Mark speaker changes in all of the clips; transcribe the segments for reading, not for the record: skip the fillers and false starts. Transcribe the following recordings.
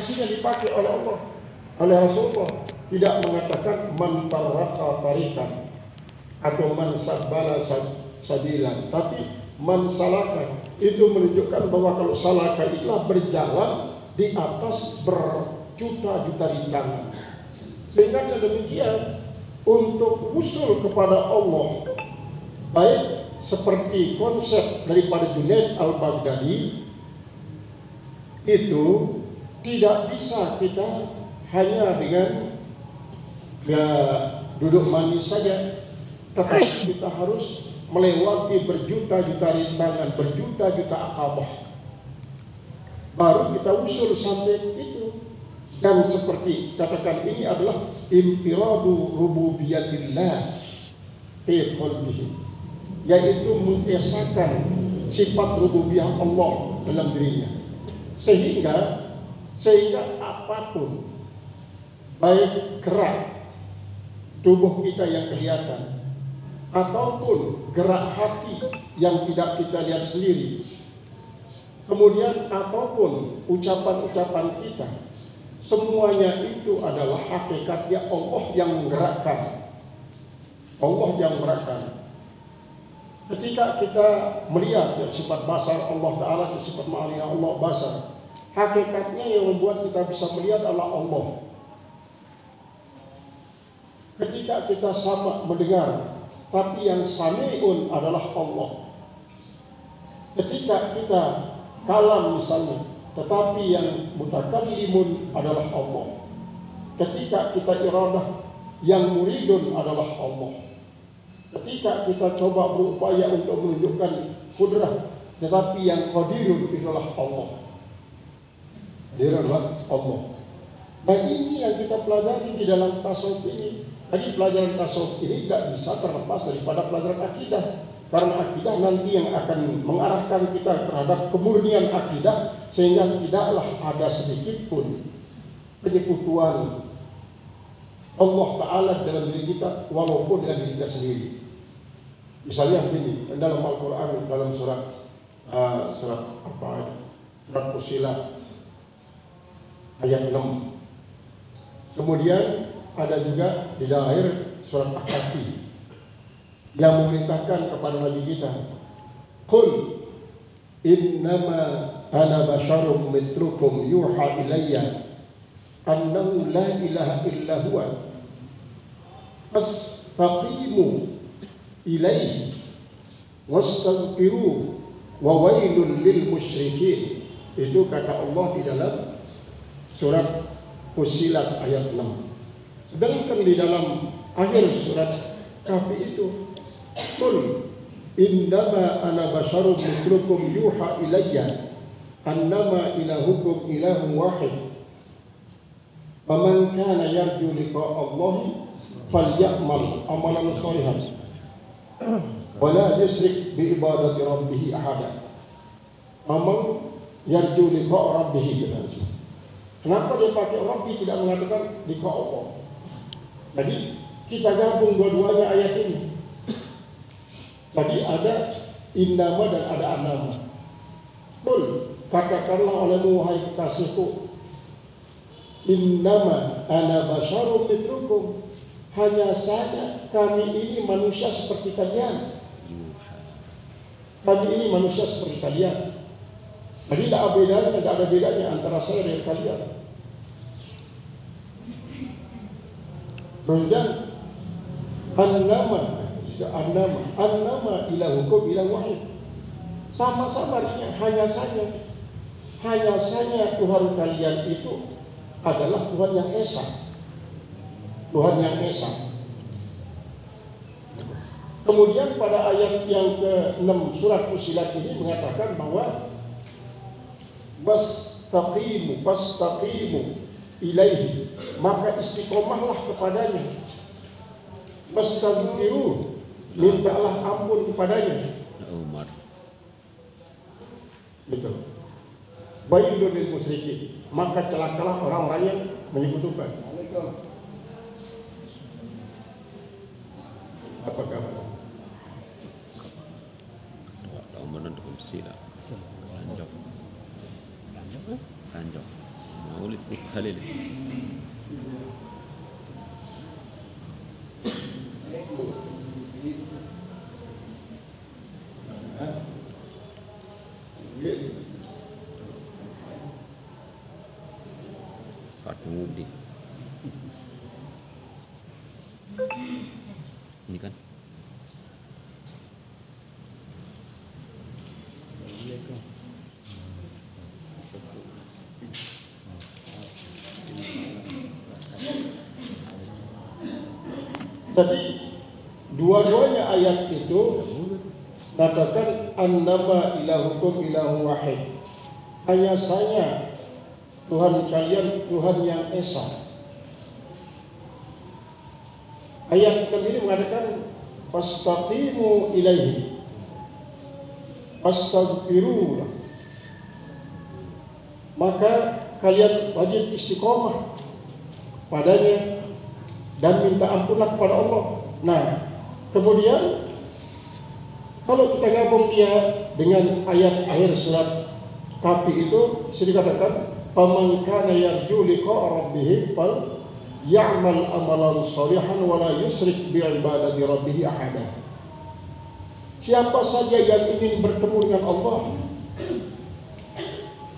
Speaker 1: sini yang dipakai oleh Allah, oleh Rasulullah. Tidak mengatakan man taraka tarikan atau man sabbala sabilan, tapi man salaka. Itu menunjukkan bahwa kalau salaka itulah berjalan di atas berjuta-juta rintangan. Sehingga dengan demikian untuk usul kepada Allah, baik seperti konsep daripada Junaid al-Baghdadi, itu tidak bisa kita hanya dengan duduk manis saja, tetapi kita harus melewati berjuta-juta rintangan, berjuta-juta akabah, baru kita usul sampai itu. Dan seperti katakan, ini adalah infiradu rububiyatillah fi qalbihi, yaitu mengesahkan sifat rububiyah Allah dalam dirinya, sehingga apapun, baik gerak tubuh kita yang kelihatan ataupun gerak hati yang tidak kita lihat sendiri, kemudian ataupun ucapan-ucapan kita, semuanya itu adalah hakikatnya Allah yang menggerakkan. Allah yang menggerakkan. Ketika kita melihat ya, sifat basar Allah Ta'ala, sifat ma'aniyah Allah basar, hakikatnya yang membuat kita bisa melihat adalah Allah. Ketika kita sama mendengar, tapi yang sami'un adalah Allah. Ketika kita kalam misalnya, tetapi yang mutakallimun adalah Allah. Ketika kita iradah, yang muridun adalah Allah. Ketika kita coba berupaya untuk menunjukkan kudrah, tetapi yang qadirun adalah Allah. Dia adalah Allah. Nah, ini yang kita pelajari di dalam tasawuf ini. Jadi pelajaran tasawuf ini tidak bisa terlepas daripada pelajaran akidah. Karena akidah nanti yang akan mengarahkan kita terhadap kemurnian akidah, sehingga tidaklah ada sedikit pun penyekutuan Allah Ta'ala dalam diri kita, walaupun dengan diri kita sendiri. Misalnya begini, dalam Al-Quran, dalam surat Fussilat ayat 6. Kemudian ada juga di akhir surat Al-Kahfi yang memerintahkan kepada Nabi kita, Qul innama ana basyarum mitrukum yuha ilayya annahu la ilaha illa huwa fastaqimu ilaihi wastaghfiruh wa wailul lil musyrikin. Itu kata Allah di dalam surat Fussilat ayat 6. Sedangkan di dalam akhir surat Kahfi itu, Qul innama ana basyarum mithlukum yuha ilayya annama ilahukum ilahun wahid faman kana yarju liqa'a Allahi falyamal amalan shalihan wa la yusyrik bi ibadati rabbih ahada. Faman yarju liqa'a rabbih. Kenapa dia pakai Rabbi, tidak mengatakan liqa' Allah? Jadi kita gabung dua-duanya ayat ini. Tadi ada innama dan ada annama. Qul, katakanlah olehmu wahai kekasihku, innama ana basyarum mithlukum, hanya saja kami ini manusia seperti kalian. Kami ini manusia seperti kalian. Jadi tidak ada bedanya antara saya dan kalian. Kemudian annama ilahukum ilah wahid. Sama-sama artinya hanya saja Tuhan kalian itu adalah Tuhan yang esa. Tuhan yang esa. Kemudian pada ayat yang ke-6 surat Fussilat ini mengatakan bahwa fastaqimu ilaihi, maka istiqomahlah kepadanya. Wastaghfiruh, mintalah ampun kepadanya.
Speaker 2: Umar.
Speaker 1: Betul. Wailul lil musyrikin, maka celakalah orang-orang yang menyekutukan. Apa kabar?
Speaker 2: Kanjong. Maulid. Halil. Kartu mudik. Ini kan.
Speaker 1: Jadi dua-duanya ayat itu katakan annama ilahukum ilahu wahid. Hanya saya Tuhan kalian Tuhan yang esa. Ayat ini mengatakan fastaqimu ilaihi fastaghfiruh. Maka kalian wajib istiqomah padanya dan minta ampunlah kepada Allah. Nah, kemudian kalau kita gabung dia dengan ayat akhir surat Kahfi itu sudah dikatakan faman kana yarju liqa'a rabbih fal ya'mal amalan shalihan wa la yusyrik bi ibadati rabbih ahada. Siapa saja yang ingin bertemu dengan Allah,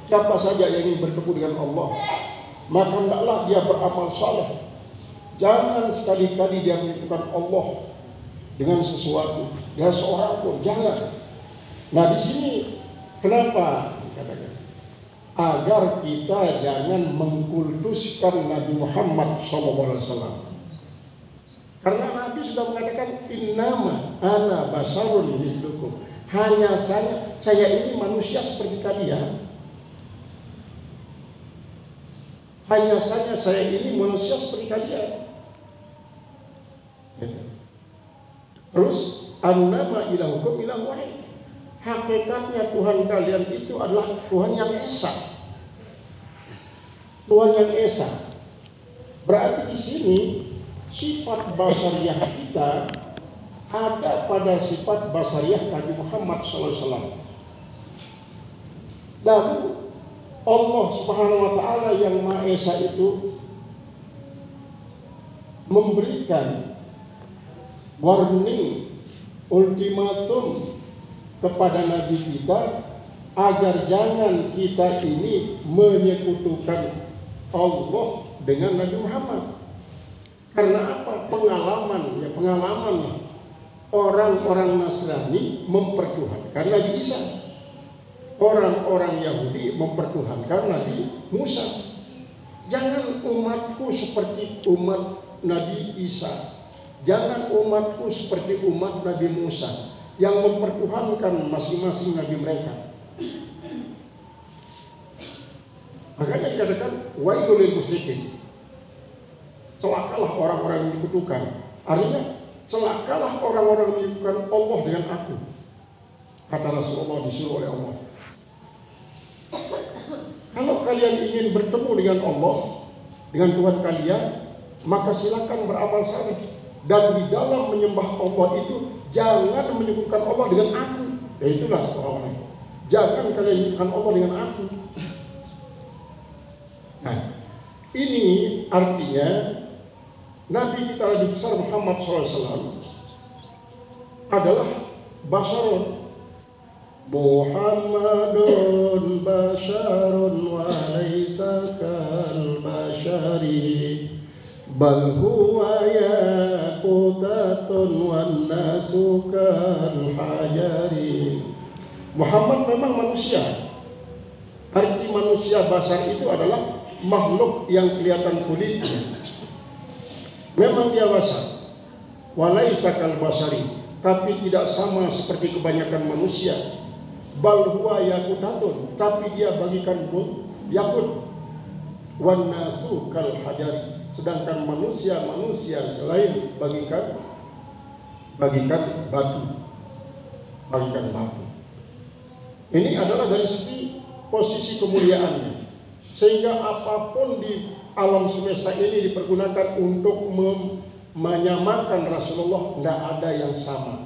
Speaker 1: siapa saja yang ingin bertemu dengan Allah, maka hendaklah dia beramal saleh. Jangan sekali-kali dia menyebutkan Allah dengan sesuatu, dengan seorang pun, jangan. Nah, di sini kenapa dikatakan? Agar kita jangan mengkultuskan Nabi Muhammad SAW. Karena Nabi sudah mengatakan innama ana basarun mithlukum. Hanya saya ini manusia seperti kalian. Hanya saja saya ini manusia seperti kalian. Terus annama ilahukum ilahu wahid. Hakikatnya Tuhan kalian itu adalah Tuhan yang esa. Tuhan yang esa. Berarti di sini sifat basariah kita ada pada sifat basariah Nabi Muhammad SAW. Lalu Allah Subhanahu wa Ta'ala yang Maha Esa itu memberikan warning, ultimatum kepada Nabi kita agar jangan kita ini menyekutukan Allah dengan Nabi Muhammad. Karena apa? Pengalaman orang-orang Nasrani mempertuhankan Nabi Isa. Orang-orang Yahudi mempertuhankan Nabi Musa. Jangan umatku seperti umat Nabi Isa. Jangan umatku seperti umat Nabi Musa yang mempertuhankan masing-masing nabi mereka. Makanya dikatakan wailul lil musyrikin. Celakalah orang-orang yang dikutukan. Artinya celakalah orang-orang yang menyekutukan Allah dengan aku. Kata Rasulullah disuruh oleh Allah. Kalau kalian ingin bertemu dengan Allah, dengan Tuhan kalian, maka silakan beramal saleh. Dan di dalam menyembah Allah itu jangan menyebutkan Allah dengan aku. Ya itulah orang-orang. Jangan kalian menyebutkan Allah dengan aku. Nah, ini artinya Nabi kita Nabi besar Muhammad SAW adalah basarun. Muhammadun basharun wa laysa kal bashari bal huwa yaqutatun wan nasu kal hajari. Muhammad memang manusia. Arti manusia basar itu adalah makhluk yang kelihatan kulitnya. Memang dia basar. Wa laysa kal bashari, tapi tidak sama seperti kebanyakan manusia. Bal huwa yaqutatun, tapi dia bagikan yakut. Wan nasu kal hajari, sedangkan manusia selain bagikan batu. Ini adalah dari segi posisi kemuliaannya, sehingga apapun di alam semesta ini dipergunakan untuk menyamakan Rasulullah, tidak ada yang sama,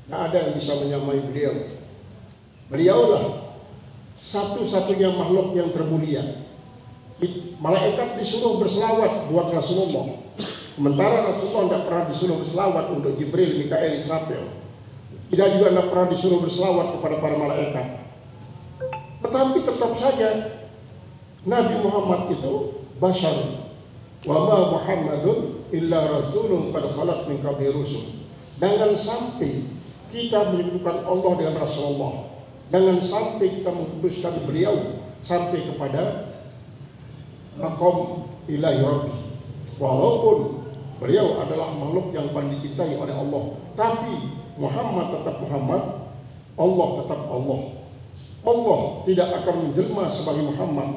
Speaker 1: tidak ada yang bisa menyamai beliau. Beliaulah satu-satunya makhluk yang termulia, Malaikat disuruh berselawat buat Rasulullah. Sementara Rasulullah tidak pernah disuruh berselawat untuk Jibril, Mikail, Israfil. Tidak juga tidak pernah disuruh berselawat kepada para malaikat. Tetapi tetap saja Nabi Muhammad itu basyar. Wa ma Muhammadun illa rasulun qad khalat min qablihi rusul. Jangan sampai kita menyebutkan Allah dengan Rasulullah. Jangan sampai kita mengkuduskan beliau sampai kepada maqam ilahi rabbi. Walaupun beliau adalah makhluk yang paling dicintai oleh Allah, tapi Muhammad tetap Muhammad, Allah tetap Allah. Allah tidak akan menjelma sebagai Muhammad,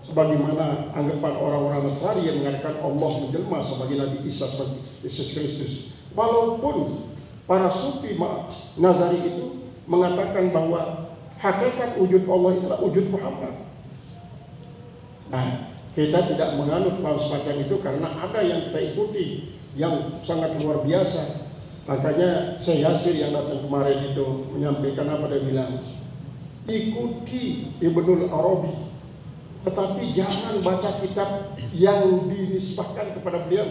Speaker 1: sebagaimana anggapan orang-orang Nasrani yang mengatakan Allah menjelma sebagai Nabi Isa, sebagai Yesus Kristus. Walaupun para sufi Nazari itu mengatakan bahwa hakikat wujud Allah itulah wujud Muhammad. Nah, kita tidak menganut hal semacam itu karena ada yang kita ikuti yang sangat luar biasa. Makanya Syekh Yasir yang datang kemarin itu menyampaikan apa, dia bilang, ikuti Ibnul Arabi, tetapi jangan baca kitab yang dinisbahkan kepada beliau.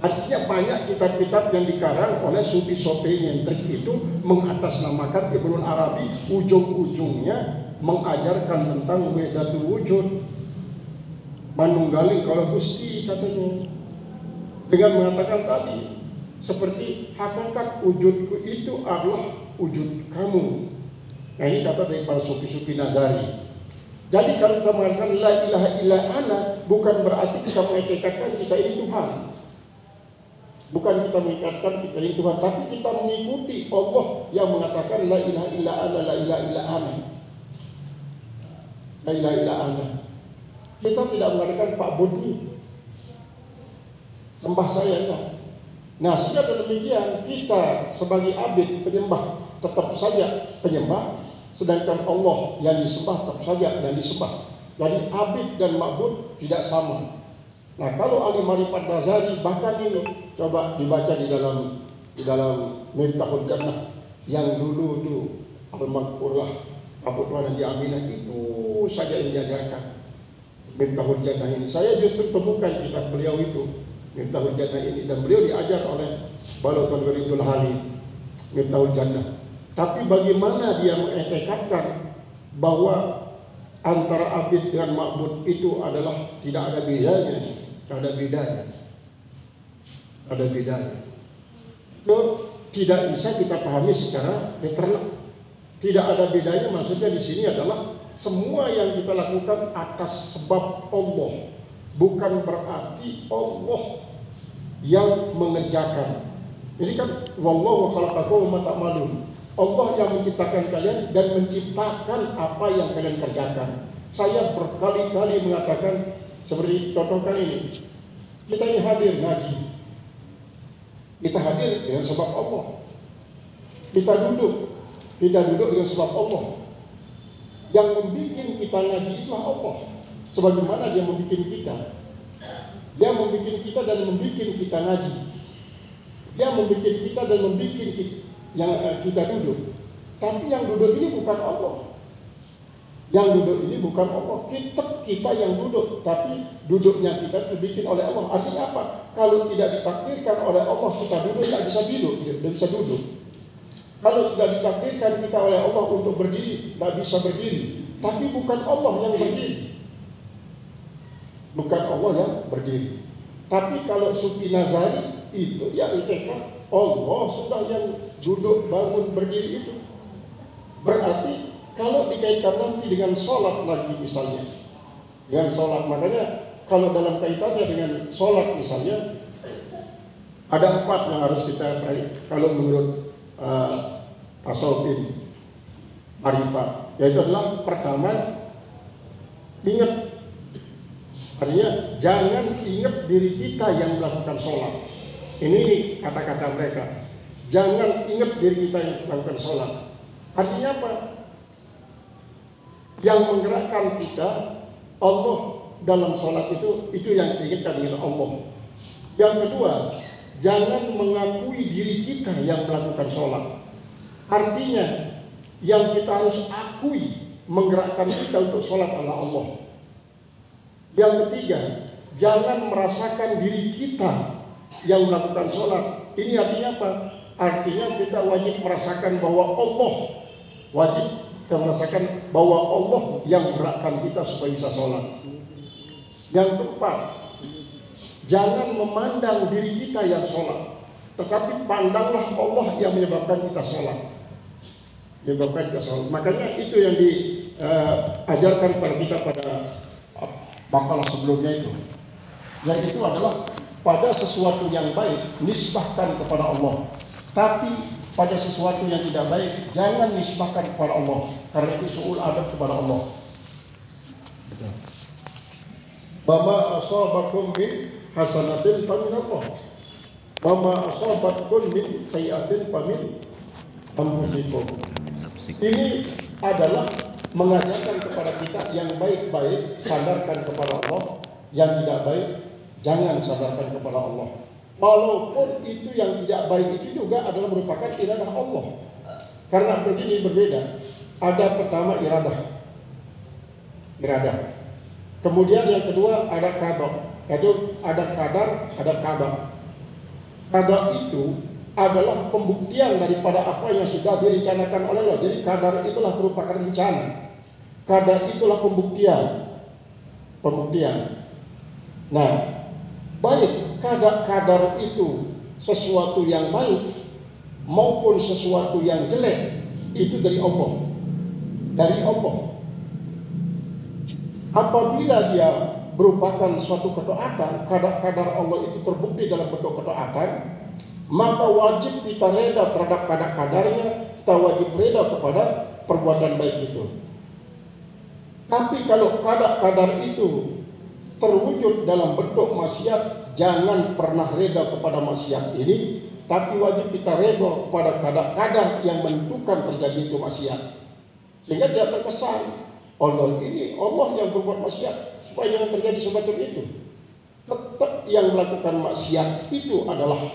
Speaker 1: Artinya banyak kitab-kitab yang dikarang oleh sufi-sufi nyentrik itu mengatasnamakan Ibnul Arabi, ujung-ujungnya mengajarkan tentang wahdatul wujud, manunggaling kalau Gusti katanya, dengan mengatakan tadi seperti hakikat wujudku itu adalah wujud kamu. Nah, ini kata dari para sufi-sufi Nazari. Jadi kalau kita mengatakan la ilaha illa ana, bukan berarti kita mengikatkan kita ini Tuhan. Bukan kita mengikatkan kita ini Tuhan, tapi kita mengikuti Allah yang mengatakan la ilaha illa ana, la ilaha illa ana, la ilaha illa ana. Kita tidak mengatakan Pak Budi sembah saya, enggak. Nah, sejak demikian kita sebagai abid penyembah tetap saja penyembah, sedangkan Allah yang disembah tetap saja yang disembah. Jadi abid dan ma'bud tidak sama. Nah, kalau ahli marifat Nazari bahkan ini coba dibaca di dalam Miftahul Jannah yang dulu itu Al-Maghfurlah Abu Tuhan di Aminah itu saja yang diajarkan. Miftahul Jannah ini saya justru temukan kitab beliau itu Miftahul Jannah ini, dan beliau diajar oleh Balokon Gharidul Halim Miftahul Jannah. Tapi bagaimana dia mengetekatkan bahwa antara abid dengan ma'bud itu adalah tidak ada bedanya, ada bedanya, ada bedanya. Itu tidak bisa kita pahami secara literal. Tidak ada bedanya, maksudnya di sini adalah semua yang kita lakukan atas sebab Allah, bukan berarti Allah yang mengerjakan. Ini kan wallahu khalaqakum wa ma ta'malun. Allah yang menciptakan kalian dan menciptakan apa yang kalian kerjakan. Saya berkali-kali mengatakan seperti contoh kali ini. Kita ini hadir ngaji. Kita hadir dengan sebab Allah. Kita duduk dengan sebab Allah. Yang membuat kita ngaji itulah Allah. Sebagaimana dia membuat kita. Dia membuat kita dan membuat kita ngaji. Dia membuat kita dan membuat kita duduk. Tapi yang duduk ini bukan Allah. Yang duduk ini bukan Allah. Kita yang duduk, tapi duduknya kita dibikin oleh Allah. Artinya apa? Kalau tidak ditakdirkan oleh Allah kita duduk, tidak bisa duduk. Kalau tidak ditakdirkan kita oleh Allah untuk berdiri, tidak bisa berdiri. Tapi bukan Allah yang berdiri. Bukan Allah yang berdiri. Tapi kalau sufi Nazari itu ya itekan Allah sudah yang duduk, bangun, berdiri itu. Berarti kalau dikaitkan nanti dengan sholat lagi misalnya, dengan sholat, makanya kalau dalam kaitannya dengan sholat misalnya ada 4 yang harus kita perhatikan kalau menurut tasawuf marifat, yaitu adalah pertama, ingat. Artinya jangan ingat diri kita yang melakukan sholat. Ini kata-kata mereka. Jangan ingat diri kita yang melakukan sholat. Artinya apa? Yang menggerakkan kita Allah dalam sholat itu yang diingatkan dengan Allah. Yang kedua, jangan mengakui diri kita yang melakukan sholat. Artinya yang kita harus akui menggerakkan kita untuk sholat adalah Allah. Yang ketiga, jangan merasakan diri kita yang melakukan sholat. Ini artinya apa? Artinya kita wajib merasakan bahwa Allah, wajib kita merasakan bahwa Allah yang menggerakkan kita supaya bisa sholat. Yang keempat, jangan memandang diri kita yang sholat, tetapi pandanglah Allah yang menyebabkan kita sholat. Makanya itu yang diajarkan kepada kita pada makalah sebelumnya itu. Yang itu adalah pada sesuatu yang baik nisbahkan kepada Allah, tapi pada sesuatu yang tidak baik jangan nisbahkan kepada Allah, karena itu su'ul adab kepada Allah. Bama asabakum min hasanatin famin Allah, bama asabakum min sayyi'atin famin anfusikum. Ini adalah mengajarkan kepada kita yang baik-baik sandarkan kepada Allah, yang tidak baik jangan sandarkan kepada Allah. Walaupun itu yang tidak baik itu juga adalah merupakan iradah Allah. Karena begini berbeda. Ada pertama iradah. Kemudian yang kedua ada qada. Itu ada qadar, ada qada. Qada itu adalah pembuktian daripada apa yang sudah direncanakan oleh Allah. Jadi qadar itulah merupakan rencana. Qada itulah pembuktian. Nah, baik qadar itu sesuatu yang baik maupun sesuatu yang jelek itu dari Allah. Apabila dia merupakan suatu ketaatan, kadar Allah itu terbukti dalam bentuk ketaatan, maka wajib kita reda terhadap kadarnya, kita wajib reda kepada perbuatan baik itu. Tapi kalau kadar itu terwujud dalam bentuk maksiat, jangan pernah reda kepada maksiat ini, tapi wajib kita reda kepada kadar yang menentukan terjadi itu maksiat. Sehingga tidak terkesan Allah yang berbuat maksiat supaya jangan terjadi semacam itu. Tetap yang melakukan maksiat itu adalah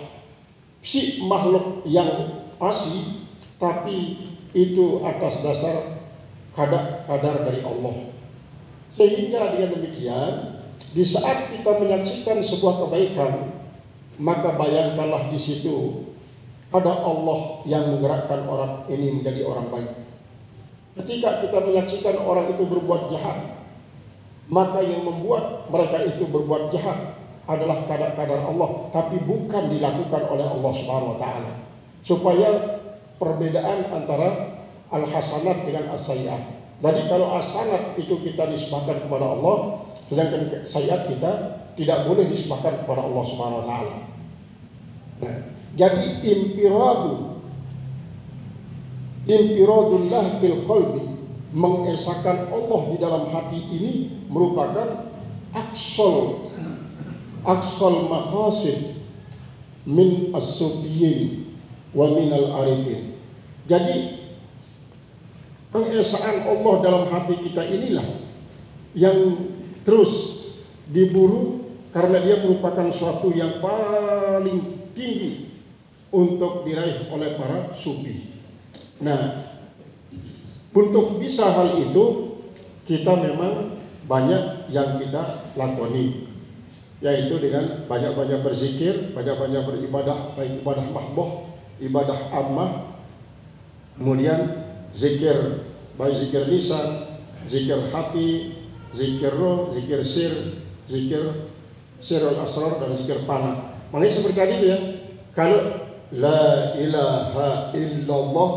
Speaker 1: si makhluk yang asli, tapi itu atas dasar kadar dari Allah. Sehingga dengan demikian, di saat kita menyaksikan sebuah kebaikan, maka bayangkanlah di situ ada Allah yang menggerakkan orang ini menjadi orang baik. Ketika kita menyaksikan orang itu berbuat jahat, maka yang membuat mereka itu berbuat jahat adalah kadar Allah, tapi bukan dilakukan oleh Allah Subhanahu wa taala. Supaya perbedaan antara al-hasanat dengan as-sayyi'at. Jadi kalau as-sanat itu kita nisbahkan kepada Allah, sedangkan sayyi'at kita tidak boleh nisbahkan kepada Allah Subhanahu wa taala. Nah, jadi infiradullah fil qalbi, mengesahkan Allah di dalam hati ini merupakan aksal maqasid min as-sufiyin wa min al-arifin. Jadi pengesahan Allah dalam hati kita inilah yang terus diburu, karena dia merupakan suatu yang paling tinggi untuk diraih oleh para sufi. Nah, untuk bisa hal itu kita memang banyak yang kita lakoni, yaitu dengan banyak-banyak berzikir, banyak-banyak beribadah, baik ibadah mahdoh, ibadah ammah, kemudian zikir, baik zikir lisan, zikir hati, zikir roh, zikir sir, zikir sirul asrar, dan zikir panah. Makanya seperti tadi ya, kalau la ilaha illallah,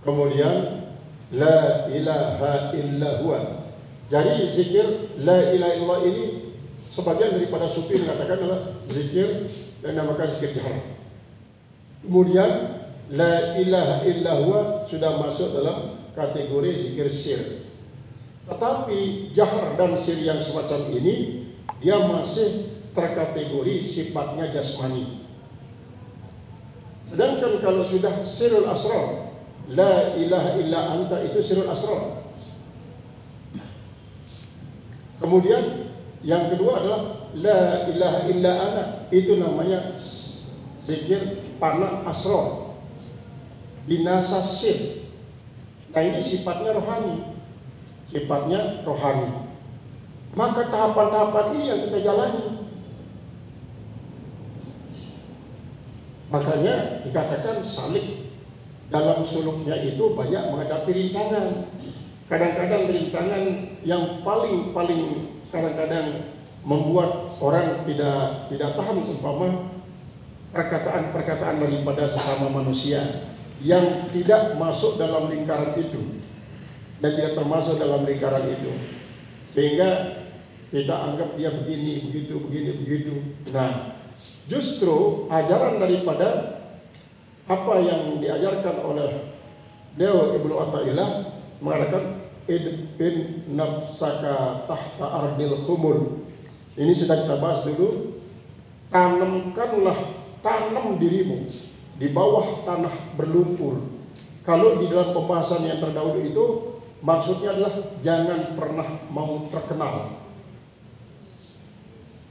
Speaker 1: kemudian la ilaha illallah. Jadi zikir la ilaha illallah ini sebagian daripada sufi mengatakan adalah zikir dan namakan zikir jahar. Kemudian la ilaha illallah sudah masuk dalam kategori zikir sir. Tetapi jahar dan sir yang semacam ini dia masih terkategori sifatnya jasmani. Sedangkan kalau sudah sirul asrar, la ilaha illa anta, itu sirul asrar. Kemudian yang kedua adalah la ilaha illa ana, itu namanya zikir panah asrar, binasa sir. Nah ini sifatnya rohani, Maka tahapan-tahapan ini yang kita jalani. Makanya dikatakan salik dalam suluknya itu banyak menghadapi rintangan. Kadang-kadang rintangan yang paling kadang-kadang membuat orang tidak paham, umpama perkataan-perkataan daripada sesama manusia yang tidak masuk dalam lingkaran itu dan tidak termasuk dalam lingkaran itu, sehingga kita anggap dia begini, begitu. Nah, justru ajaran daripada apa yang diajarkan oleh beliau Ibnu Athaillah mengatakan idfin nafsaka tahta ardil khumul. Ini sudah kita bahas dulu. Tanam dirimu di bawah tanah berlumpur. Kalau di dalam pembahasan yang terdahulu itu maksudnya adalah jangan pernah mau terkenal.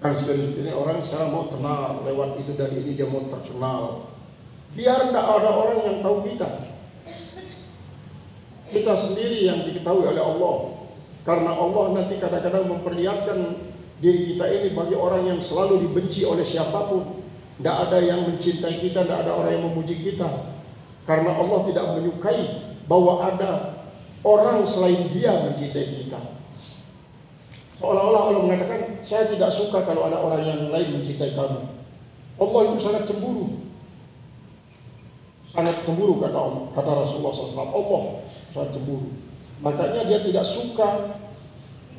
Speaker 1: Kan ini orang sekarang mau terkenal lewat itu dan ini, dia mau terkenal. Biar tidak ada orang yang tahu kita. Kita sendiri yang diketahui oleh Allah. Karena Allah nanti kadang-kadang memperlihatkan diri kita ini bagi orang yang selalu dibenci oleh siapapun. Tidak ada yang mencintai kita, tidak ada orang yang memuji kita. Karena Allah tidak menyukai bahwa ada orang selain Dia mencintai kita. Seolah-olah Allah mengatakan, saya tidak suka kalau ada orang yang lain mencintai kamu. Allah itu sangat cemburu. Sangat cemburu kata Rasulullah SAW. Allah sangat cemburu. Makanya Dia tidak suka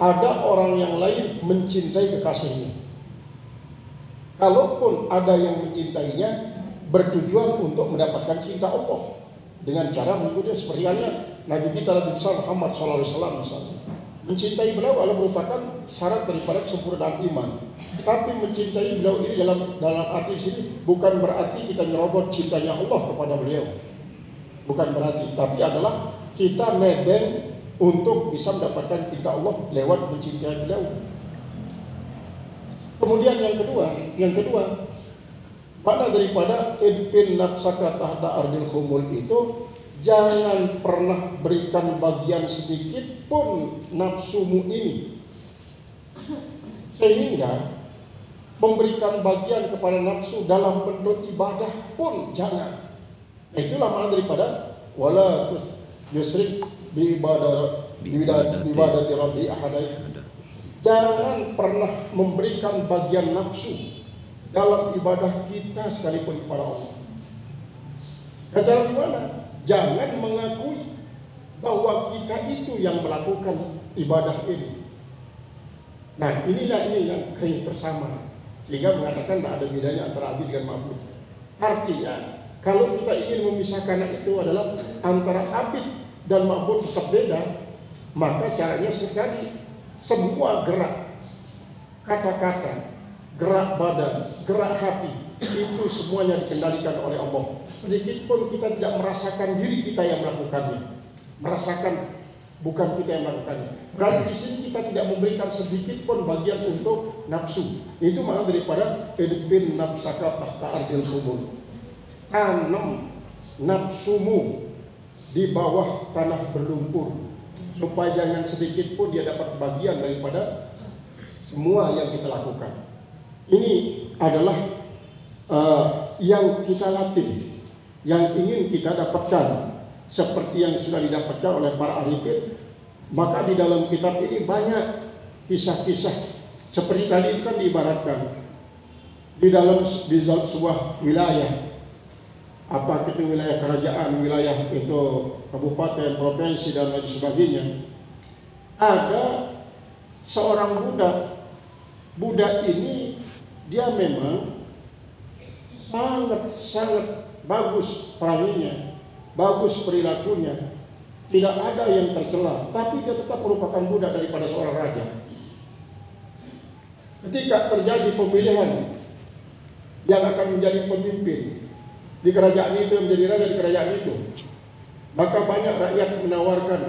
Speaker 1: ada orang yang lain mencintai kekasihnya. Kalaupun ada yang mencintainya, bertujuan untuk mendapatkan cinta Allah dengan cara mengikuti seperti halnya Nabi kita Nabi besar Muhammad SAW misalnya. Mencintai beliau adalah merupakan syarat daripada kesempurnaan iman. Tapi mencintai beliau ini dalam arti sini bukan berarti kita nyerobot cintanya Allah kepada beliau. Bukan berarti, tapi adalah kita nebeng untuk bisa mendapatkan cinta Allah lewat mencintai beliau. Kemudian yang kedua, makna daripada idfin nafsaka tahta ardil khumul itu jangan pernah berikan bagian sedikit pun nafsumu ini, sehingga memberikan bagian kepada nafsu dalam bentuk ibadah pun jangan. Nah, itulah makna daripada wala yusrik bi ibadati rabbi ahadai. Jangan pernah memberikan bagian nafsu dalam ibadah kita sekalipun kepada Allah. Cara gimana? Jangan mengakui bahwa kita itu yang melakukan ibadah ini. Nah, ini yang kering bersama, sehingga mengatakan tidak ada bedanya antara abid dengan ma'bud. Artinya, kalau kita ingin memisahkan itu adalah antara abid dan ma'bud tetap beda, maka caranya sekali semua gerak, kata-kata, gerak badan, gerak hati, itu semuanya dikendalikan oleh Allah. Sedikit pun kita tidak merasakan diri kita yang melakukannya. Merasakan bukan kita yang melakukannya. Berarti di sini kita tidak memberikan sedikit pun bagian untuk nafsu. Itu makna daripada idfin nafsaka tahta ardil khumul. Tanam nafsumu di bawah tanah berlumpur, supaya jangan sedikit pun dia dapat bagian daripada semua yang kita lakukan. Ini adalah yang kita latih, yang ingin kita dapatkan, seperti yang sudah didapatkan oleh para arifin. Maka di dalam kitab ini banyak kisah-kisah seperti tadi itu kan diibaratkan di dalam sebuah wilayah, apa itu wilayah kerajaan, wilayah itu kabupaten, provinsi dan lain sebagainya. Ada seorang budak ini dia memang sangat bagus peranginya, bagus perilakunya, tidak ada yang tercela, tapi dia tetap merupakan budak daripada seorang raja. Ketika terjadi pemilihan yang akan menjadi pemimpin di kerajaan itu, menjadi raja di kerajaan itu, maka banyak rakyat menawarkan,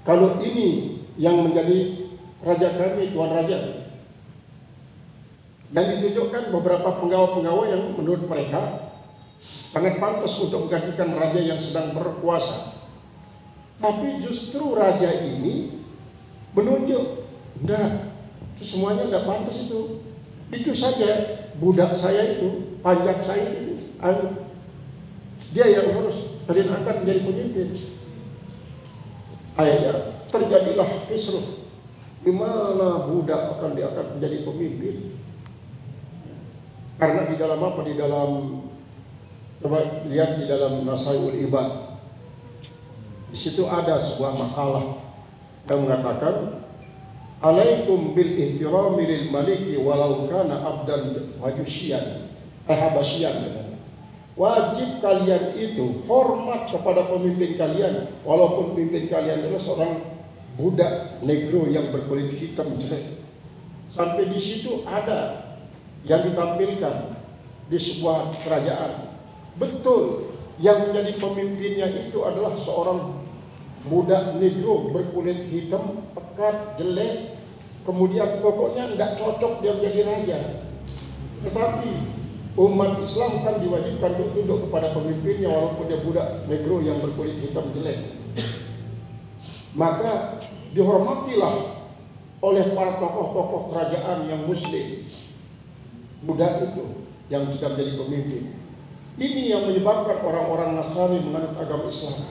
Speaker 1: kalau ini yang menjadi raja kami, tuan raja. Dan ditunjukkan beberapa penggawa-penggawa yang menurut mereka sangat pantas untuk menggantikan raja yang sedang berkuasa. Tapi justru raja ini menunjuk Enggak, itu semuanya enggak pantas itu. Itu saja budak saya itu, pajak saya itu, dia yang harus diangkat menjadi pemimpin. Akhirnya terjadilah kisruh. Di mana budak akan diangkat menjadi pemimpin? Karena di dalam apa? Di dalam, coba lihat di dalam Nasaihul Ibad. Di situ ada sebuah makalah yang mengatakan, alaikum bil ihtirami lil maliki walau kana abdan wajusyian habasyian. Wajib kalian itu hormat kepada pemimpin kalian walaupun pemimpin kalian adalah seorang budak negro yang berkulit hitam jelek. Sampai di situ ada yang ditampilkan di sebuah kerajaan. Betul, yang menjadi pemimpinnya itu adalah seorang budak negro berkulit hitam, pekat, jelek. Kemudian pokoknya tidak cocok dia menjadi raja. Tetapi umat Islam kan diwajibkan untuk tunduk kepada pemimpinnya walaupun dia budak negro yang berkulit hitam jelek. Maka dihormatilah oleh para tokoh-tokoh kerajaan yang muslim budak itu yang juga menjadi pemimpin. Ini yang menyebabkan orang-orang Nasrani menganut agama Islam.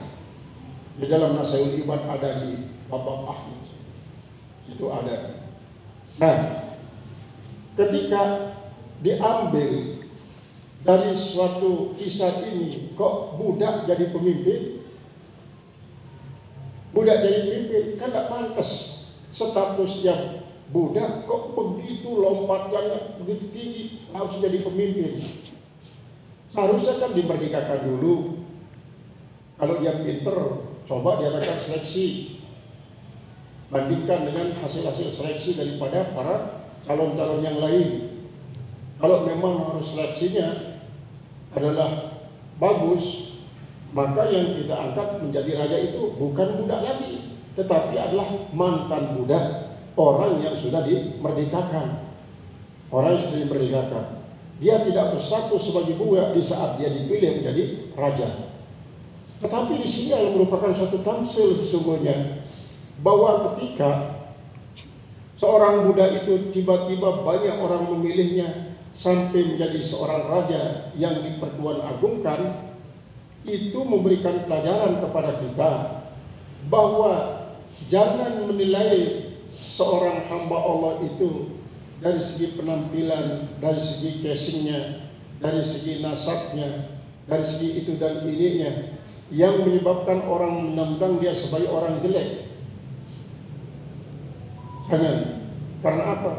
Speaker 1: Di dalam Nasaihul Ibad ada di bab Ahmad. Itu ada. Nah, ketika diambil dari suatu kisah ini, kok budak jadi pemimpin? Budak jadi pemimpin kan tidak pantas statusnya. Budak kok begitu lompatannya begitu tinggi harus jadi pemimpin. Seharusnya kan dimerdekakan dulu. Kalau dia pinter, coba diadakan seleksi. Bandingkan dengan hasil-hasil seleksi daripada para calon-calon yang lain. Kalau memang harus seleksinya adalah bagus, maka yang kita angkat menjadi raja itu bukan budak lagi, tetapi adalah mantan budak, orang yang sudah dimerdekakan. Orang yang sudah dimerdekakan. Dia tidak berstatus sebagai budak di saat dia dipilih menjadi raja. Tetapi di sini adalah merupakan suatu tamsil sesungguhnya bahwa ketika seorang budak itu tiba-tiba banyak orang memilihnya sampai menjadi seorang raja yang dipertuan agungkan, itu memberikan pelajaran kepada kita bahwa jangan menilai seorang hamba Allah itu dari segi penampilan, dari segi casingnya, dari segi nasabnya, dari segi itu dan ininya, yang menyebabkan orang memandang dia sebagai orang jelek. Jangan. Karena apa?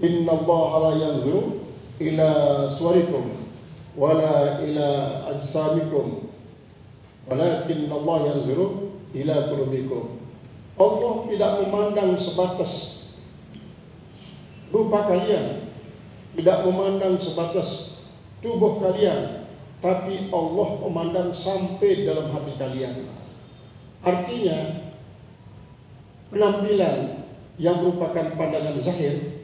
Speaker 1: Inna Allah la yanzuru ila suwarikum wala ila ajsamikum walakin Allah yanzuru ila qulubikum. Allah tidak memandang sebatas rupa kalian, tidak memandang sebatas tubuh kalian, tapi Allah memandang sampai dalam hati kalian. Artinya penampilan yang merupakan pandangan zahir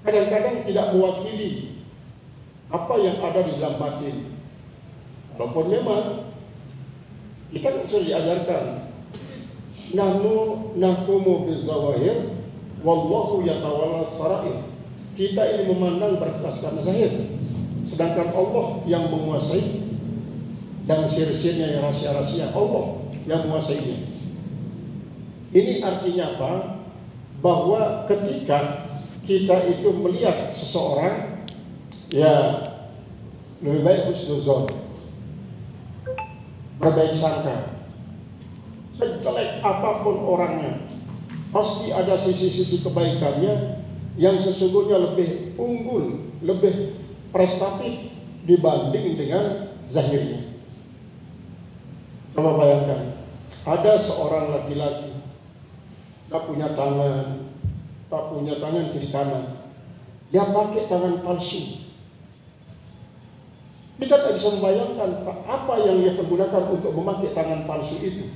Speaker 1: kadang-kadang tidak mewakili apa yang ada di dalam batin. Walaupun memang kita sudah diajarkan nahnu nahkumu bizawahir wallahu yatawalla sarair. Kita ini memandang berdasarkan zahir, sedangkan Allah yang menguasai yang sir-sirnya, yang rahasia-rahasia, Allah yang menguasainya. Ini artinya apa? Bahwa ketika kita itu melihat seseorang, ya lebih baik husnuzon, berbaik sangka. Sejelek apapun orangnya, pasti ada sisi-sisi kebaikannya yang sesungguhnya lebih unggul, lebih prestatif dibanding dengan zahirnya. Coba bayangkan, ada seorang laki-laki tak punya tangan kiri kanan, dia pakai tangan palsu. Kita tak bisa membayangkan apa yang dia pergunakan untuk memakai tangan palsu itu.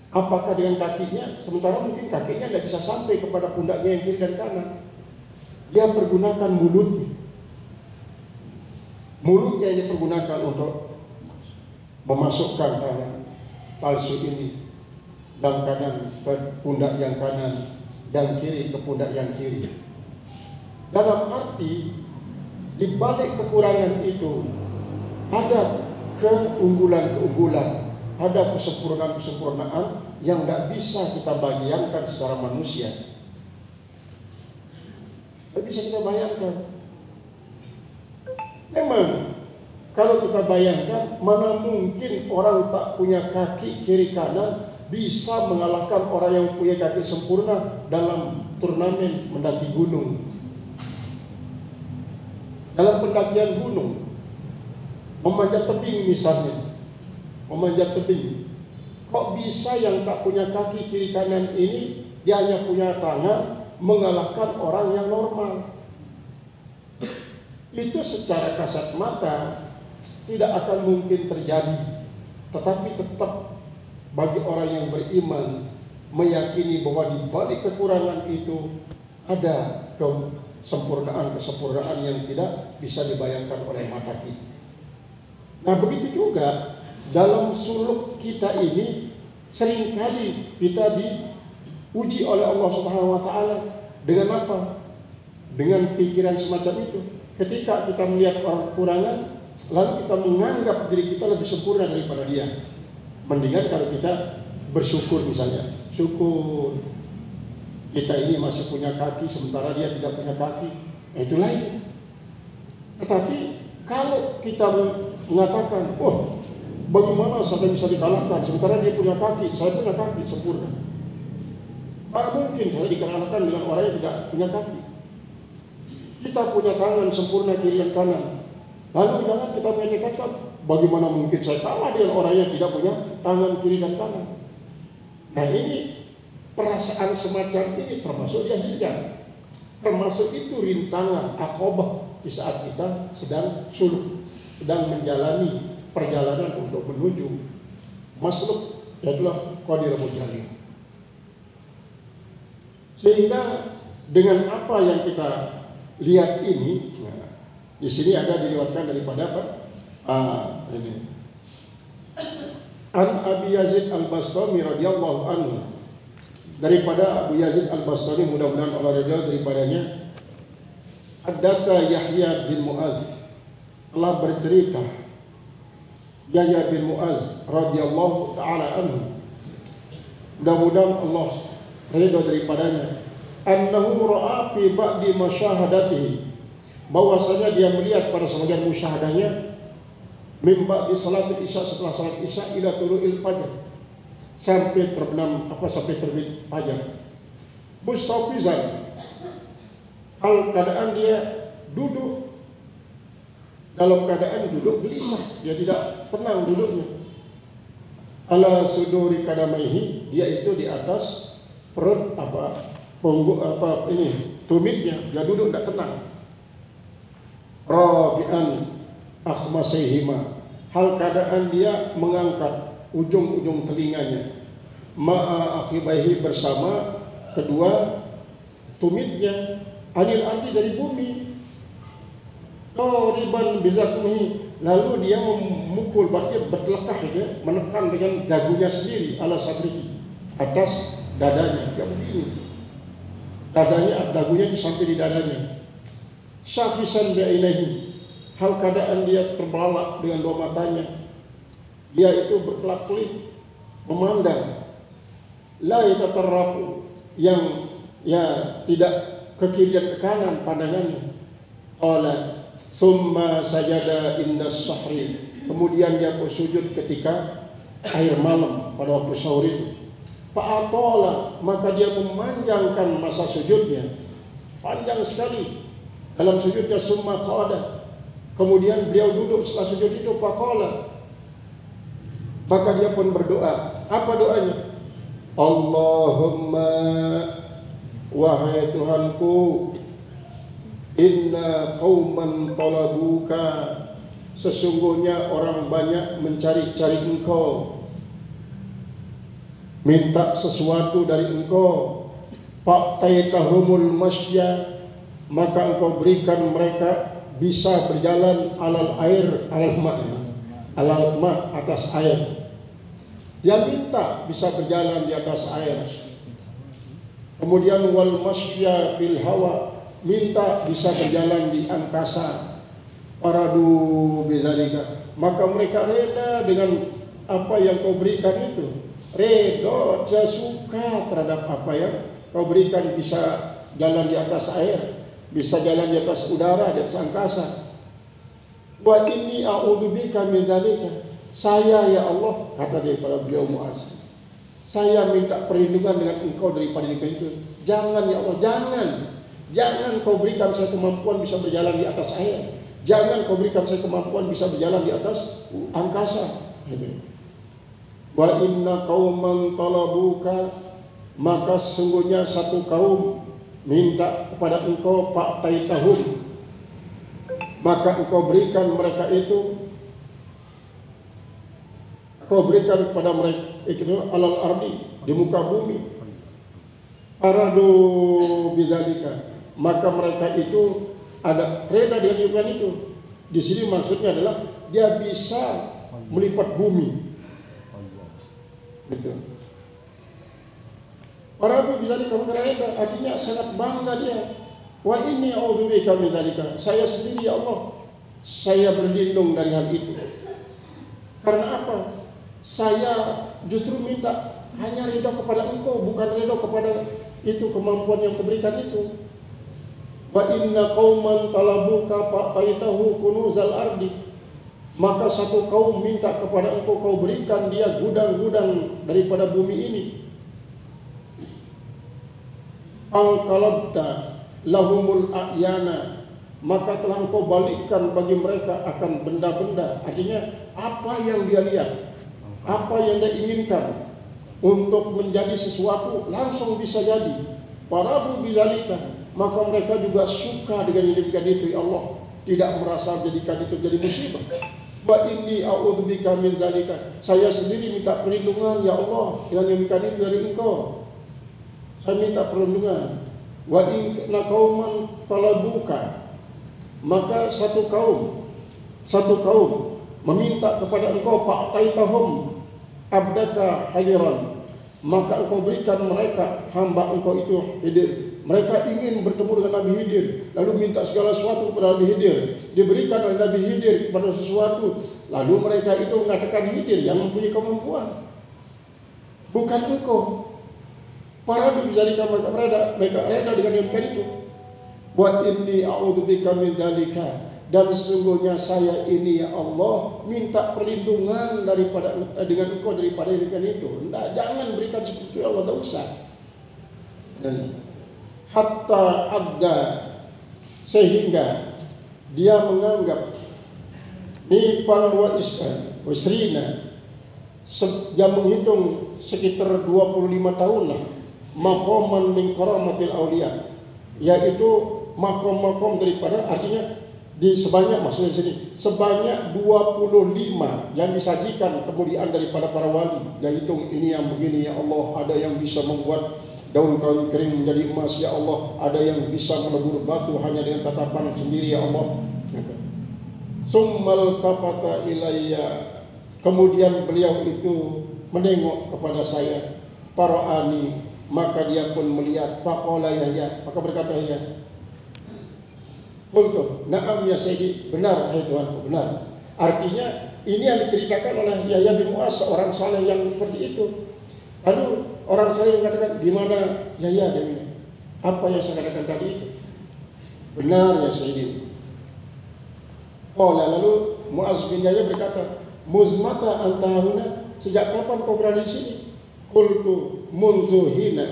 Speaker 1: Apakah dengan kakinya, sementara mungkin kakinya tidak bisa sampai kepada pundaknya yang kiri dan kanan. Dia pergunakan mulutnya. Mulutnya yang dipergunakan untuk memasukkan tangan palsu ini. yang kanan ke pundak yang kanan, yang kiri ke pundak yang kiri. Dalam arti di balik kekurangan itu ada keunggulan-keunggulan, ada kesempurnaan-kesempurnaan yang tidak bisa kita bayangkan secara manusia. Tidak bisa kita bayangkan. Memang kalau kita bayangkan, mana mungkin orang tak punya kaki kiri kanan bisa mengalahkan orang yang punya kaki sempurna dalam turnamen mendaki gunung. Dalam pendakian gunung, memanjat tebing misalnya, memanjat tebing. Kok bisa yang tak punya kaki kiri kanan ini, dia hanya punya tangan, mengalahkan orang yang normal? Itu secara kasat mata tidak akan mungkin terjadi. Tetapi tetap bagi orang yang beriman meyakini bahwa di balik kekurangan itu ada kesempurnaan yang tidak bisa dibayangkan oleh mata kita. Nah, begitu juga dalam suluk kita ini seringkali kita diuji oleh Allah Subhanahu wa taala dengan apa? Dengan pikiran semacam itu. Ketika kita melihat orang kekurangan, lalu kita menganggap diri kita lebih sempurna daripada dia. Mendingan kalau kita bersyukur misalnya, syukur kita ini masih punya kaki sementara dia tidak punya kaki, itu lain. Tetapi kalau kita mengatakan, oh bagaimana saya bisa dikalahkan sementara dia punya kaki, saya punya kaki sempurna. Tak mungkin saya dikalahkan dengan orang yang tidak punya kaki. Kita punya tangan sempurna kiri dan kanan. Lalu jangan kita menyatakan, bagaimana mungkin saya kalah dengan orang yang tidak punya tangan kiri dan kanan. Nah, ini perasaan semacam ini termasuk dia hijab. Termasuk itu rintangan aqabah di saat kita sedang suluk, sedang menjalani perjalanan untuk menuju masluk, yaitulah qadir mujallim. Sehingga dengan apa yang kita lihat ini, nah, di sini ada diriwayatkan daripada apa? Ini. An Abi Yazid Al-Bastami radhiyallahu anhu, daripada Abu Yazid Al-Bastami, mudah-mudahan Allah ridha daripadanya, Haddatsa Yahya bin Mu'adz, telah bercerita Yahya bin Mu'adz radhiyallahu taala anhu, mudah-mudahan Allah ridha daripadanya, annahu ra'a fi ba'di masyahadatihi, bahwasanya dia melihat pada sebagian musyahadahnya, mimba di salat isya, setelah salat isya ila tulu'il fajr, sampai terbenam sampai terbit fajar. Mustafizan, hal keadaan dia duduk, dalam keadaan duduk gelisah, dia tidak tenang duduknya. Ala suduri kadamaihi, dia itu di atas perut tumitnya, dia duduk tidak tenang. Rabi'an akhmasaihima, hal keadaan dia mengangkat ujung-ujung telinganya, ma'a akhibaihi, bersama kedua tumitnya, anil ardi, dari bumi. Qariban bizakmihi, lalu dia memukul, berarti bertelekah, dia menekan dengan dagunya sendiri, ala sadrihi, atas dadanya, dia begini, dadanya, dagunya sampai di dadanya. Syafisan bi'ainaihi, hal keadaan dia terbelalak dengan dua matanya, dia itu berkelap-kelip memandang, la yatatarrafu, yang tidak ke kiri dan ke kanan pandangannya. Qala summa sajada inda sahri, kemudian dia bersujud ketika air malam pada waktu sahur itu. Fa'atola, maka dia memanjangkan masa sujudnya, panjang sekali dalam sujudnya. Summa qada, kemudian beliau duduk setelah sujud itu. Faqala, maka dia pun berdoa. Apa doanya? Allahumma, wahai Tuhanku, inna qauman talabuka, sesungguhnya orang banyak mencari-cari Engkau, minta sesuatu dari Engkau. Fa'taitahumul masya, maka Engkau berikan mereka bisa berjalan alal air, alal ma, atas air. Dia minta bisa berjalan di atas air. Kemudian wal masya fil hawa, minta bisa berjalan di angkasa. Paradu bidzalika, maka mereka reda dengan apa yang kau berikan itu. Reda, dia suka terhadap apa yang kau berikan, bisa jalan di atas air, bisa jalan di atas udara, di atas angkasa. Wa inni a'udzubika min dzalika. Saya ya Allah, kata dia pada beliau Muaz, saya minta perlindungan dengan engkau daripada itu. Jangan ya Allah, jangan kau berikan saya kemampuan bisa berjalan di atas air. Jangan kau berikan saya kemampuan bisa berjalan di atas angkasa. Wa inna qauman talabuka, maka sesungguhnya satu kaum minta kepada engkau fa'taitahum, maka engkau berikan mereka itu, kau berikan kepada mereka itu alal ardi, di muka bumi. Aradu bidzalika, maka mereka itu ada reda dengan hubungan itu. Di sini maksudnya adalah dia bisa melipat bumi. Betul. Aradu bidzalika, mereka reda, artinya sangat bangga dia. Wa inni a'udzubika min dzalika, saya sendiri ya Allah, saya berlindung dari hal itu. Karena apa? Saya justru minta hanya ridho kepada engkau, bukan ridho kepada itu kemampuan yang kuberikan itu. Wa inna qauman talabuka fa'taitahu kunuzal ardi, maka satu kaum minta kepada engkau, kau berikan dia gudang-gudang daripada bumi ini. Al-qalabta lahumul a'yana, maka telah engkau balikkan bagi mereka akan benda-benda. Artinya apa yang dia lihat, apa yang dia inginkan untuk menjadi sesuatu langsung bisa jadi. Paradu bidzalika, maka mereka juga suka dengan demikian itu ya Allah, tidak merasa jadikan itu jadi musibah. Wa inni a'udzubika min dzalika, saya sendiri minta perlindungan ya Allah dengan demikian itu dari engkau. Saya minta perlindungan. Wa inna qauman talabuka, maka satu kaum meminta kepada engkau fa'taitahum abdaka hadiran, maka engkau berikan mereka hamba engkau itu Khidir. Mereka ingin bertemu dengan Nabi Khidir, lalu minta segala sesuatu kepada Nabi Khidir, diberikan oleh Nabi Khidir kepada sesuatu, lalu mereka itu mengatakan Khidir yang mempunyai kemampuan, bukan engkau. Para bidzalika, mereka reda dengan demikian itu. Wa inni a'udzubika min dzalika, dan sesungguhnya saya ini ya Allah minta perlindungan daripada dengan engkau daripada demikian itu. Nah, jangan berikan seperti itu ya Allah, tidak usah. Hatta adda, sehingga dia menganggap nifan wa isrina, dia menghitung sekitar 25 tahun lah, maqaman min karamatil auliya, yaitu makom-makom daripada, artinya di sebanyak, maksudnya sini sebanyak 25 yang disajikan kemuliaan daripada para wali. Yaitu ini yang begini ya Allah, ada yang bisa membuat daun kayu kering menjadi emas ya Allah, ada yang bisa melebur batu hanya dengan tatapan sendiri ya Allah. Summal tafata ilayya, kemudian beliau itu menengok kepada saya, paraani, maka dia pun melihat. Faqala Yahya, maka berkata Yahya, qultu na'am ya Sayyidi, benar hai Tuanku, benar. Artinya ini yang diceritakan oleh Yahya bin Mu'az, seorang saleh yang seperti itu. Lalu orang saleh mengatakan, gimana Yahya, dia apa yang saya katakan tadi itu? Benar ya Sayyidi. Lalu Mu'az bin Yahya berkata, muzmata antahuna, sejak kapan kau berada di sini? Qultu munzuhinin,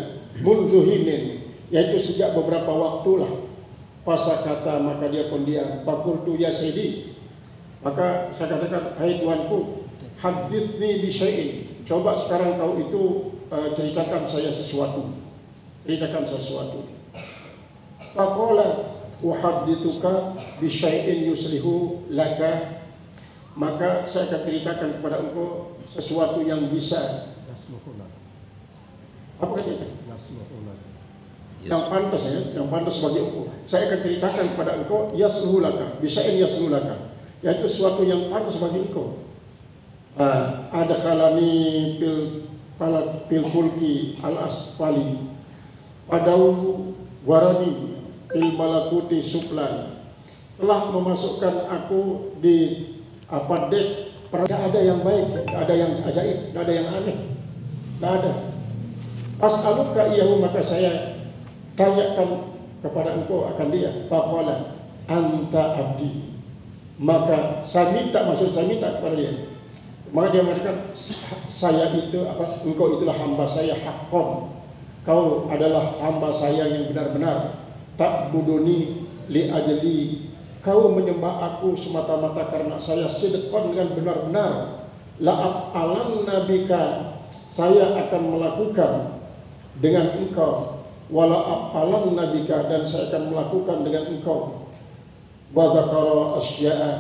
Speaker 1: yaitu sejak beberapa waktu lah. Fasa kata, maka dia pun diam. Fakultu ya Sayyidi, maka saya katakan, hai Tuanku, hadithni bisyai'in, coba sekarang kau itu ceritakan saya sesuatu. Faqala uhadithuka bisyai'in yuslihu laka, maka saya akan ceritakan kepada engkau sesuatu yang bisa. Apa katanya? Yang pantas ya, yang pantas bagi engkau. Saya akan ceritakan kepada engkau yasluhu laka, bisyai'in yasluhu laka, yaitu sesuatu yang pantas bagi engkau. ada kalani pil fulki al asfali padau warani pil malakuti suplan, telah memasukkan aku di dek. Tidak ada yang baik, tidak ada yang ajaib, tidak ada yang aneh, tidak ada. As'aluka iyahu, maka saya tanyakan kepada engkau akan dia. Faqala anta abdi, maka saya minta kepada dia. Maka dia mengatakan, saya itu engkau itulah hamba saya haqqan, kau adalah hamba saya yang benar-benar. Tak buduni li ajli, kau menyembah aku semata-mata karena saya sidqan, dengan benar-benar. La'ab alam nabika, saya akan melakukan dengan engkau. Wala'ab alam nabika, dan saya akan melakukan dengan engkau. Wa dzakara asya'a,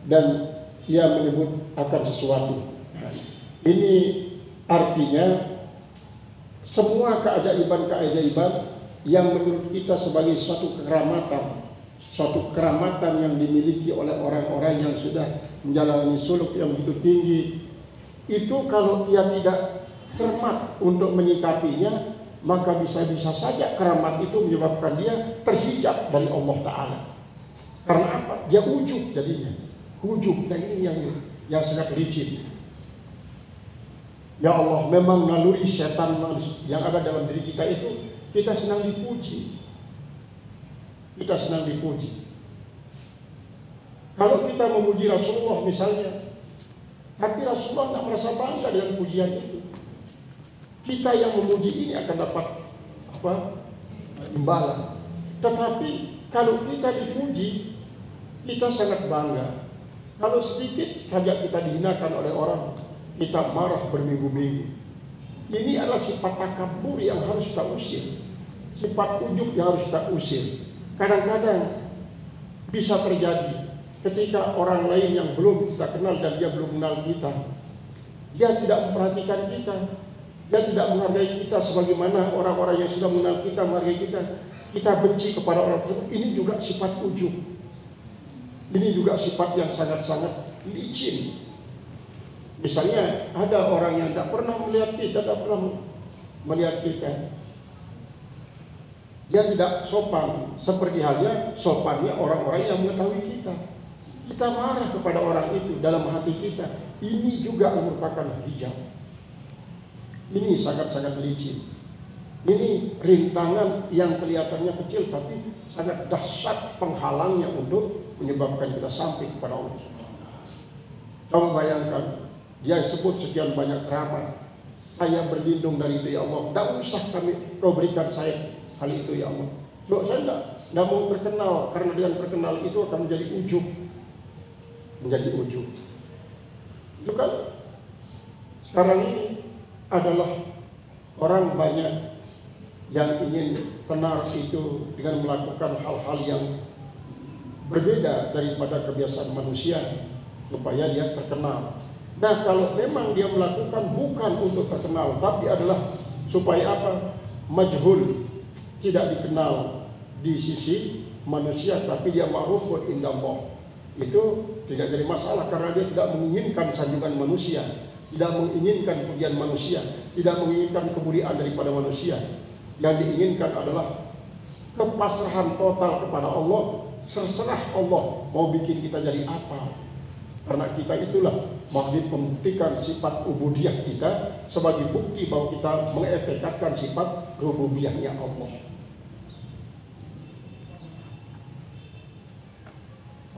Speaker 1: dan ia menyebut akan sesuatu. Ini artinya semua keajaiban-keajaiban yang menurut kita sebagai suatu keramatan yang dimiliki oleh orang-orang yang sudah menjalani suluk yang begitu tinggi, itu kalau ia tidak cermat untuk menyikapinya, maka bisa-bisa saja keramat itu menyebabkan dia terhijab dari Allah Ta'ala. Karena apa? Dia ujub jadinya. Ujub, dan ini yang sangat licin. Ya Allah, memang naluri setan yang ada dalam diri kita itu, kita senang dipuji. Kita senang dipuji. Kalau kita memuji Rasulullah misalnya, tapi Rasulullah tidak merasa bangga dengan pujian itu, kita yang memuji ini akan dapat imbalan. Tetapi kalau kita dipuji, kita sangat bangga. Kalau sedikit saja kita dihinakan oleh orang, kita marah berminggu-minggu. Ini adalah sifat takabur yang harus kita usir, sifat ujub yang harus kita usir. Kadang-kadang bisa terjadi ketika orang lain yang belum kita kenal dan dia belum kenal kita, dia tidak memperhatikan kita, dia tidak menghargai kita sebagaimana orang-orang yang sudah mengenal kita menghargai kita. Kita benci kepada orang tersebut. Ini juga sifat ujub. Ini juga sifat yang sangat-sangat licin. Misalnya ada orang yang tidak pernah melihat kita, dia tidak sopan, seperti halnya sopannya orang-orang yang mengetahui kita. Kita marah kepada orang itu dalam hati kita. Ini juga merupakan hijab. Ini sangat-sangat licin. Ini rintangan yang kelihatannya kecil, tapi sangat dahsyat penghalangnya untuk menyebabkan kita sampai kepada Allah. Kamu bayangkan, dia sebut sekian banyak keramat. Saya berlindung dari itu ya Allah. Tidak usah kau berikan saya hal itu ya Allah. So, saya tidak mau terkenal, karena dengan terkenal itu akan menjadi ujub. Menjadi ujub. Itu kan sekarang ini adalah orang banyak yang ingin tenar itu dengan melakukan hal-hal yang berbeda daripada kebiasaan manusia supaya dia terkenal. Nah, kalau memang dia melakukan bukan untuk terkenal, tapi adalah supaya apa? Majhul, tidak dikenal di sisi manusia, tapi dia ma'rufun indallah. Itu tidak jadi masalah karena dia tidak menginginkan sanjungan manusia, tidak menginginkan pujian manusia, tidak menginginkan kemuliaan daripada manusia. Yang diinginkan adalah kepasrahan total kepada Allah. Terserah Allah mau bikin kita jadi apa. Karena kita itulah maksud membuktikan sifat ubudiyah kita sebagai bukti bahwa kita mengetekadkan sifat rububiyahnya Allah.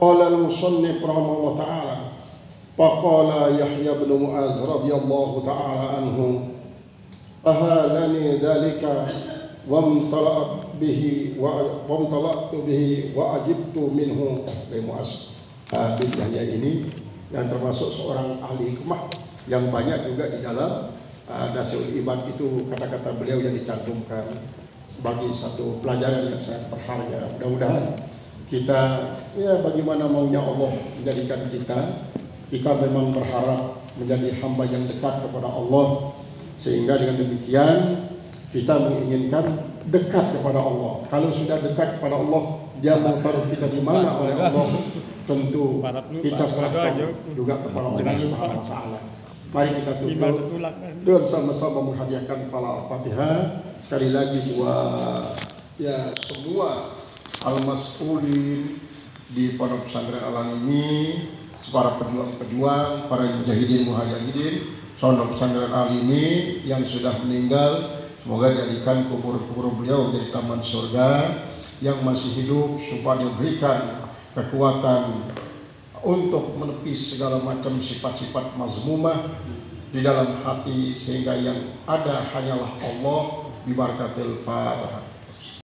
Speaker 1: Qala al-musannif rahimahullah ta'ala, faqala Yahya bin Mu'az radhiyallahu ta'ala anhu, ahalani dhalika wamtala'tu bihi wa ajibtu minhu. Mu'az bin Yahya ini yang termasuk seorang ahli hikmah yang banyak juga di dalam Nasiul Ibad itu kata-kata beliau yang dicantumkan sebagai satu pelajaran yang sangat berharga. Mudah-mudahan kita, ya bagaimana maunya Allah menjadikan kita memang berharap menjadi hamba yang dekat kepada Allah, sehingga dengan demikian kita menginginkan dekat kepada Allah. Kalau sudah dekat kepada Allah, dia mau taruh kita di mana oleh Allah, tentu kita serahkan juga kepada Allah Subhanahu wa Ta'ala. Mari kita tutup dan sama-sama menghadiahkan kepala Al-Fatihah. Sekali lagi buat ya semua al-mas'ulin di Pondok Pesantren Al ini, para pejuang-pejuang, para mujahidin muhajidin Pondok Pesantren Al ini yang sudah meninggal, semoga jadikan kubur-kubur beliau menjadi taman surga. Yang masih hidup supaya diberikan kekuatan untuk menepis segala macam sifat-sifat mazmumah di dalam hati, sehingga yang ada hanyalah Allah. Bi barakatil Fatihah.